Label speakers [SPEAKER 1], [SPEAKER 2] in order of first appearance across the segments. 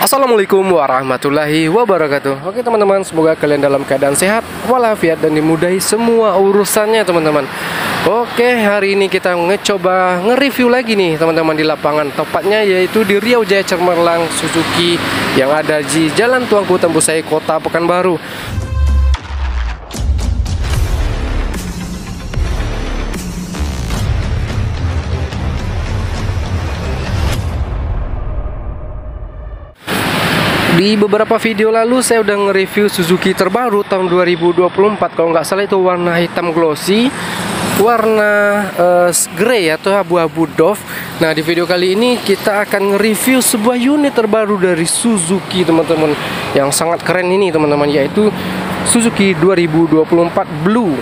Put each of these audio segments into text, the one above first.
[SPEAKER 1] Assalamualaikum warahmatullahi wabarakatuh. Oke teman-teman, semoga kalian dalam keadaan sehat walafiat dan dimudahi semua urusannya teman-teman. Oke, hari ini kita ngecoba nge-review lagi nih teman-teman di lapangan, tepatnya yaitu di Riau Jaya Cemerlang Suzuki yang ada di Jalan Tuanku Tembusai, Kota Pekanbaru. Di beberapa video lalu saya udah nge-review Suzuki terbaru tahun 2024, kalau nggak salah itu warna hitam glossy, warna grey atau abu-abu doff. Nah, di video kali ini kita akan nge-review sebuah unit terbaru dari Suzuki teman-teman, yang sangat keren ini teman-teman, yaitu Suzuki 2024 Blue.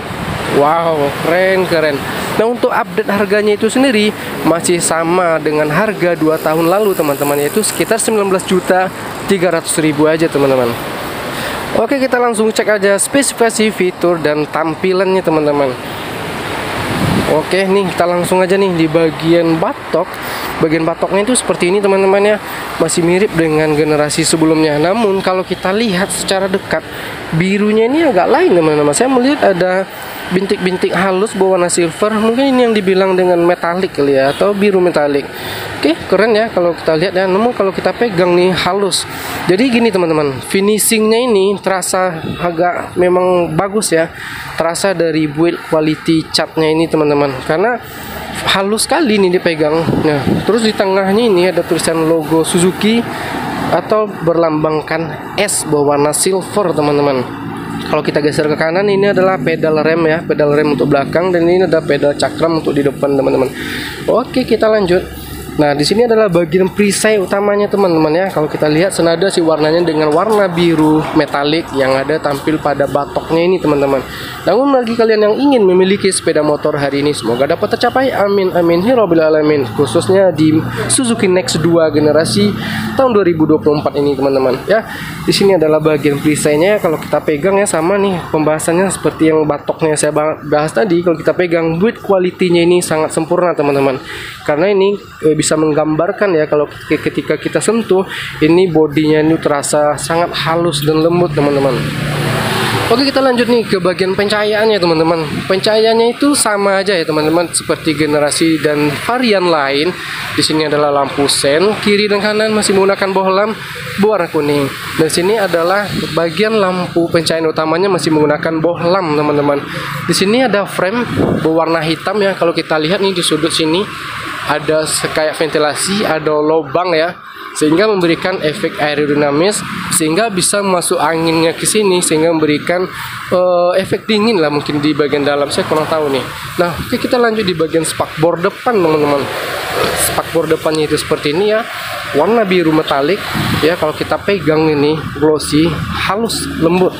[SPEAKER 1] Wow, keren. Nah, untuk update harganya itu sendiri masih sama dengan harga 2 tahun lalu teman-teman, yaitu sekitar 19.300.000 aja teman-teman. Oke, kita langsung cek aja spesifikasi, fitur, dan tampilannya teman-teman. Oke, nih kita langsung aja nih di bagian batok. Bagian batoknya itu seperti ini teman-teman ya, masih mirip dengan generasi sebelumnya. Namun kalau kita lihat secara dekat, birunya ini agak lain teman-teman. Saya melihat ada bintik-bintik halus berwarna silver, mungkin ini yang dibilang dengan metalik kali ya, atau biru metalik. Oke, keren ya kalau kita lihat ya. Namun kalau kita pegang nih halus. Jadi gini teman-teman, finishingnya ini terasa agak memang bagus ya, terasa dari build quality catnya ini teman-teman, karena halus sekali nih dipegang. Nah, terus di tengahnya ini ada tulisan logo Suzuki atau berlambangkan S berwarna silver teman-teman. Kalau kita geser ke kanan, ini adalah pedal rem ya, pedal rem untuk belakang, dan ini ada pedal cakram untuk di depan teman-teman. Oke, kita lanjut. Nah, di sini adalah bagian perisai utamanya teman-teman ya. Kalau kita lihat senada si warnanya dengan warna biru metalik yang ada tampil pada batoknya ini teman-teman. Namun bagi kalian yang ingin memiliki sepeda motor hari ini, semoga dapat tercapai, amin amin ya rabbil alamin, khususnya di Suzuki Next 2 generasi tahun 2024 ini teman-teman ya. Di sini adalah bagian perisainya. Kalau kita pegang ya sama nih pembahasannya seperti yang batoknya saya bahas tadi. Kalau kita pegang, build quality-nya ini sangat sempurna teman-teman, karena ini bisa menggambarkan ya, kalau ketika kita sentuh ini bodinya ini terasa sangat halus dan lembut teman-teman. Oke, kita lanjut nih ke bagian pencahayaannya teman-teman. Pencahayaannya itu sama aja ya teman-teman, seperti generasi dan varian lain. Di sini adalah lampu sen, kiri dan kanan masih menggunakan bohlam berwarna kuning. Dan sini adalah bagian lampu pencahayaan utamanya masih menggunakan bohlam teman-teman. Di sini ada frame berwarna hitam ya. Kalau kita lihat nih di sudut sini ada kayak ventilasi, ada lubang ya, sehingga memberikan efek aerodinamis, sehingga bisa masuk anginnya ke sini, sehingga memberikan efek dingin lah mungkin di bagian dalam, saya kurang tahu nih. Nah, oke, kita lanjut di bagian spakbor depan teman-teman. Spakbor depannya itu seperti ini ya, warna biru metalik ya. Kalau kita pegang ini glossy, halus, lembut.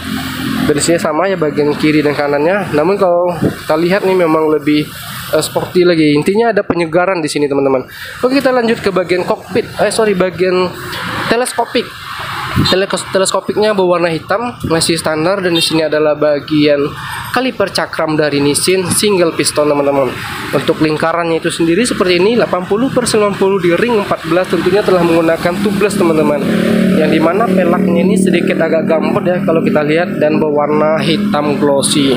[SPEAKER 1] Dari sini sama ya bagian kiri dan kanannya. Namun kalau kita lihat nih memang lebih sporty lagi. Intinya ada penyegaran di sini teman-teman. Oke, kita lanjut ke bagian kokpit. Bagian teleskopik. Teleskopiknya berwarna hitam, masih standar, dan di sini adalah bagian kaliper cakram dari Nissin single piston teman-teman. Untuk lingkarannya itu sendiri seperti ini, 80/90 di ring 14, tentunya telah menggunakan tubeless teman-teman. Yang dimana pelaknya ini sedikit agak gambut ya kalau kita lihat, dan berwarna hitam glossy.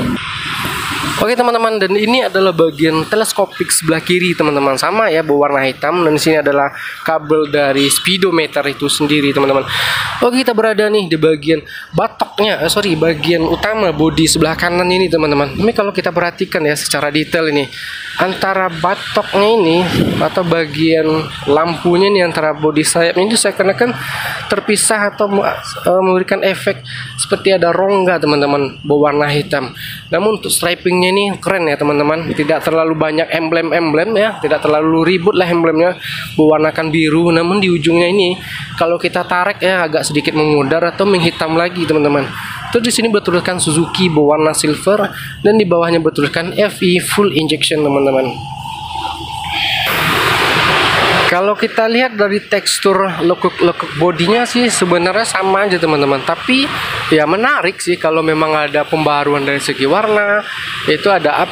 [SPEAKER 1] Oke teman-teman, dan ini adalah bagian teleskopik sebelah kiri teman-teman, sama ya berwarna hitam, dan di sini adalah kabel dari speedometer itu sendiri teman-teman. Oke, kita berada nih di bagian batoknya, bagian utama bodi sebelah kanan ini teman-teman. Ini kalau kita perhatikan ya secara detail ini, antara batoknya ini atau bagian lampunya ini, antara bodi sayapnya itu saya kenakan terpisah atau memberikan efek seperti ada rongga teman-teman berwarna hitam. Namun untuk stripingnya ini keren ya teman-teman, tidak terlalu banyak emblem-emblem ya, tidak terlalu ribut lah emblemnya, berwarnakan biru. Namun di ujungnya ini kalau kita tarik ya agak sedikit memudar atau menghitam lagi teman-teman. Terus di sini bertuliskan Suzuki berwarna silver, dan di bawahnya bertuliskan FE full injection teman-teman. Kalau kita lihat dari tekstur lekuk-lekuk bodinya sih sebenarnya sama aja teman-teman. Tapi ya menarik sih kalau memang ada pembaruan dari segi warna, itu ada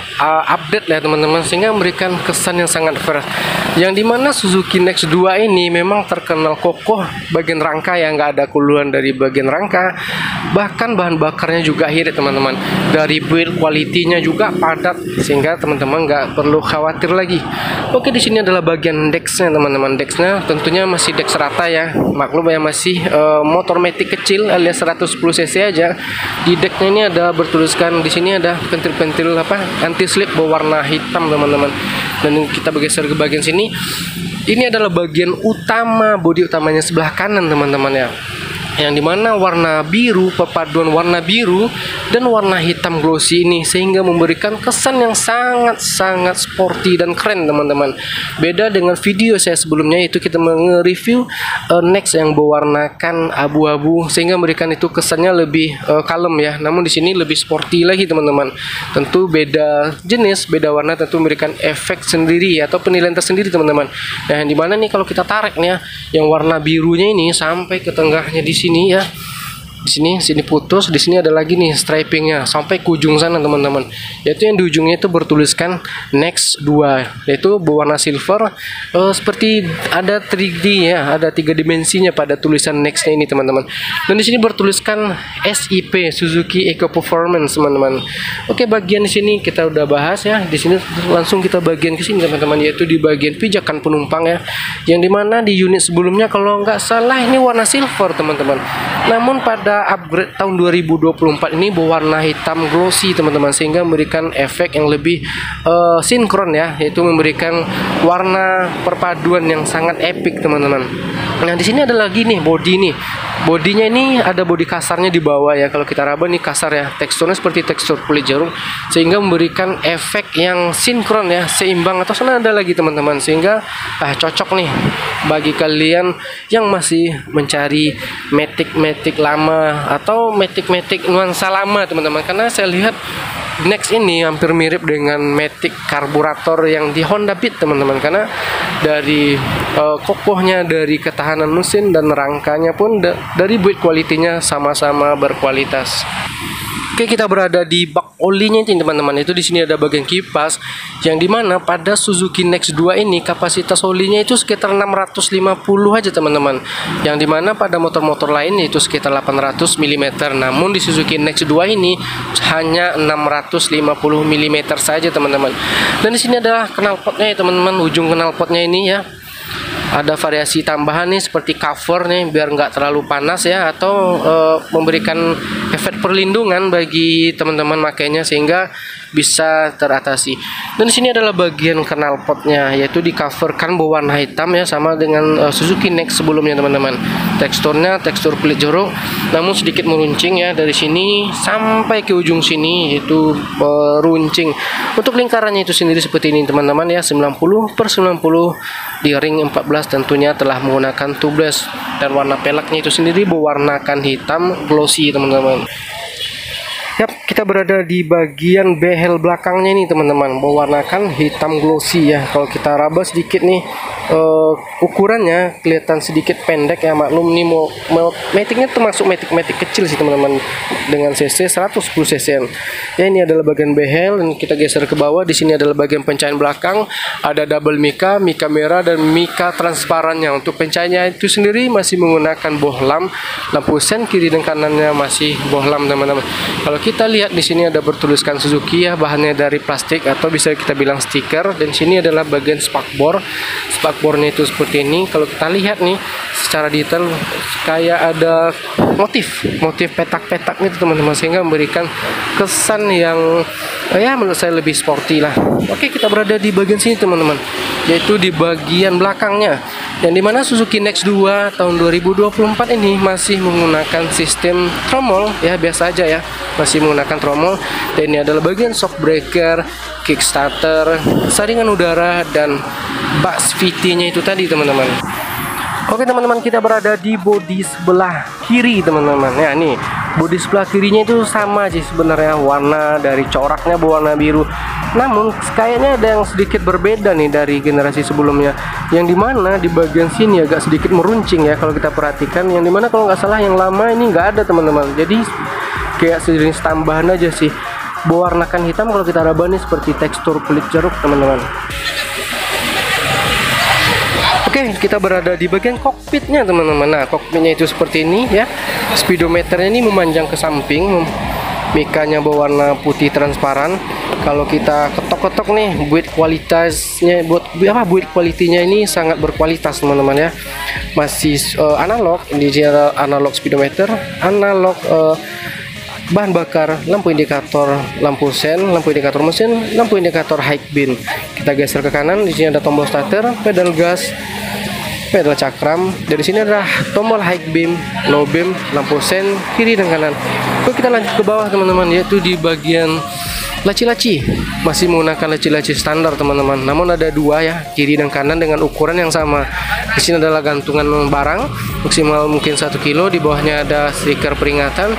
[SPEAKER 1] update ya teman-teman, sehingga memberikan kesan yang sangat fresh. Yang dimana Suzuki Next 2 ini memang terkenal kokoh bagian rangka, yang nggak ada keluhan dari bagian rangka. Bahkan bahan bakarnya juga irit teman-teman. Dari build quality-nya juga padat, sehingga teman-teman nggak perlu khawatir lagi. Oke, di sini adalah bagian decksnya teman-teman. Decksnya tentunya masih deks rata ya. Maklum ya, masih motor matic kecil alias 110 cc aja. Di decknya ini ada bertuliskan, di sini ada pentil-pentil anti slip berwarna hitam teman-teman. Dan kita bergeser ke bagian sini. Ini adalah bagian utama, bodi utamanya sebelah kanan teman-teman ya. Yang dimana warna biru, perpaduan warna biru dan warna hitam glossy ini, sehingga memberikan kesan yang sangat-sangat sporty dan keren teman-teman. Beda dengan video saya sebelumnya, itu kita nge-review Next yang berwarnakan abu-abu, sehingga memberikan itu kesannya lebih kalem ya. Namun di sini lebih sporty lagi teman-teman. Tentu beda jenis, beda warna, tentu memberikan efek sendiri atau penilaian tersendiri teman-teman. Nah, yang dimana nih kalau kita tarik nih ya, yang warna birunya ini sampai ke tengahnya di sini ya, di sini putus, di sini ada lagi nih stripingnya sampai ke ujung sana teman-teman. Yaitu yang di ujungnya itu bertuliskan Next 2, yaitu berwarna silver, seperti ada 3D ya, ada 3 dimensinya pada tulisan Next ini teman-teman. Dan di sini bertuliskan SIP, Suzuki Eco Performance teman-teman. Oke, bagian di sini kita udah bahas ya. Di sini langsung kita bagian ke sini teman-teman, yaitu di bagian pijakan penumpang ya. Yang dimana di unit sebelumnya kalau nggak salah ini warna silver teman-teman. Namun pada upgrade tahun 2024 ini berwarna hitam glossy teman-teman, sehingga memberikan efek yang lebih sinkron ya, yaitu memberikan warna perpaduan yang sangat epic teman-teman. Nah, di sini ada lagi nih bodi nih. Bodinya ini ada bodi kasarnya di bawah ya. Kalau kita raba nih kasar ya, teksturnya seperti tekstur kulit jarum, sehingga memberikan efek yang sinkron ya, seimbang. Atau sana ada lagi teman-teman, sehingga cocok nih bagi kalian yang masih mencari matic lama atau matic nuansa lama teman-teman. Karena saya lihat Next ini hampir mirip dengan matic karburator yang di Honda Beat teman-teman, karena dari kokohnya, dari ketahanan mesin dan rangkanya pun dari build quality-nya sama-sama berkualitas. Oke, kita berada di bak olinya ini teman-teman. Itu di sini ada bagian kipas, yang dimana pada Suzuki Next 2 ini kapasitas olinya itu sekitar 650 aja teman-teman. Yang dimana pada motor-motor lain itu sekitar 800 mm. Namun di Suzuki Next 2 ini hanya 650 mm saja teman-teman. Dan di sini adalah knalpotnya ya teman-teman. Ujung knalpotnya ini ya, ada variasi tambahan nih seperti cover nih biar nggak terlalu panas ya, atau memberikan efek perlindungan bagi teman-teman makainya sehingga bisa teratasi. Dan di sini adalah bagian knalpotnya, yaitu di coverkan berwarna hitam ya, sama dengan Suzuki Next sebelumnya teman-teman. Teksturnya tekstur kulit jorok, namun sedikit meruncing ya, dari sini sampai ke ujung sini itu meruncing. Untuk lingkarannya itu sendiri seperti ini teman-teman ya, 90/90 di ring 14, tentunya telah menggunakan tubeless, dan warna peleknya itu sendiri berwarnakan hitam glossy teman-teman. Yap, kita berada di bagian behel belakangnya nih teman-teman, berwarnakan hitam glossy ya. Kalau kita raba sedikit nih, ukurannya kelihatan sedikit pendek ya, maklum nih maticnya termasuk matic kecil sih teman-teman, dengan cc 110 cc ya. Ini adalah bagian behel, dan kita geser ke bawah. Di sini adalah bagian pencahayaan belakang, ada double mica merah dan mica transparannya. Untuk pencahayanya itu sendiri masih menggunakan bohlam, lampu sen kiri dan kanannya masih bohlam teman-teman. Kalau kita lihat di sini ada bertuliskan Suzuki ya, bahannya dari plastik atau bisa kita bilang stiker. Dan sini adalah bagian spakbor. Spakbornya itu seperti ini. Kalau kita lihat nih secara detail kayak ada motif petak-petak nih teman-teman, sehingga memberikan kesan yang ya menurut saya lebih sporty lah. Oke, kita berada di bagian sini teman-teman, yaitu di bagian belakangnya, yang dimana Suzuki Next 2 tahun 2024 ini masih menggunakan sistem tromol ya, biasa aja ya, masih menggunakan tromol. Dan ini adalah bagian shock breaker, kickstarter, saringan udara, dan bak VT-nya itu tadi teman-teman. Oke teman-teman, kita berada di bodi sebelah kiri teman-teman ya. Nih bodi sebelah kirinya itu sama sih sebenarnya, warna dari coraknya berwarna biru, Namun kayaknya ada yang sedikit berbeda nih dari generasi sebelumnya, yang dimana di bagian sini agak sedikit meruncing ya kalau kita perhatikan, yang dimana kalau nggak salah yang lama ini nggak ada teman-teman. Jadi kayak sejenis tambahan aja sih, berwarnakan hitam kalau kita rabani seperti tekstur kulit jeruk teman-teman. Oke, kita berada di bagian kokpitnya teman-teman. Nah, kokpitnya itu seperti ini ya. Speedometernya ini memanjang ke samping, mikanya berwarna putih transparan. Kalau kita ketok-ketok nih, build kualitasnya, build quality-nya ini sangat berkualitas teman-teman ya. Masih analog, di sini ada analog speedometer, analog bahan bakar, lampu indikator lampu sen, lampu indikator mesin, lampu indikator high beam. Kita geser ke kanan, di sini ada tombol starter, pedal gas, pedal cakram. Dari sini ada tombol high beam, low beam, lampu sen kiri dan kanan. Oke, kita lanjut ke bawah teman-teman, yaitu di bagian laci-laci. Masih menggunakan laci-laci standar teman-teman, namun ada dua ya, kiri dan kanan dengan ukuran yang sama. Di sini adalah gantungan barang maksimal mungkin 1 kilo. Di bawahnya ada stiker peringatan,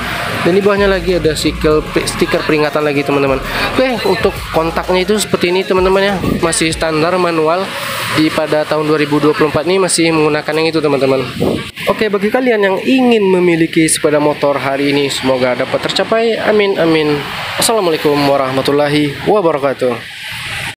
[SPEAKER 1] dan di bawahnya lagi ada stiker peringatan lagi teman-teman. Oke, untuk kontaknya itu seperti ini teman-teman ya, masih standar manual. Pada tahun 2024 ini masih menggunakan yang itu teman-teman. Oke, bagi kalian yang ingin memiliki sepeda motor hari ini, semoga dapat tercapai. Amin amin. Assalamualaikum warahmatullahi wabarakatuh.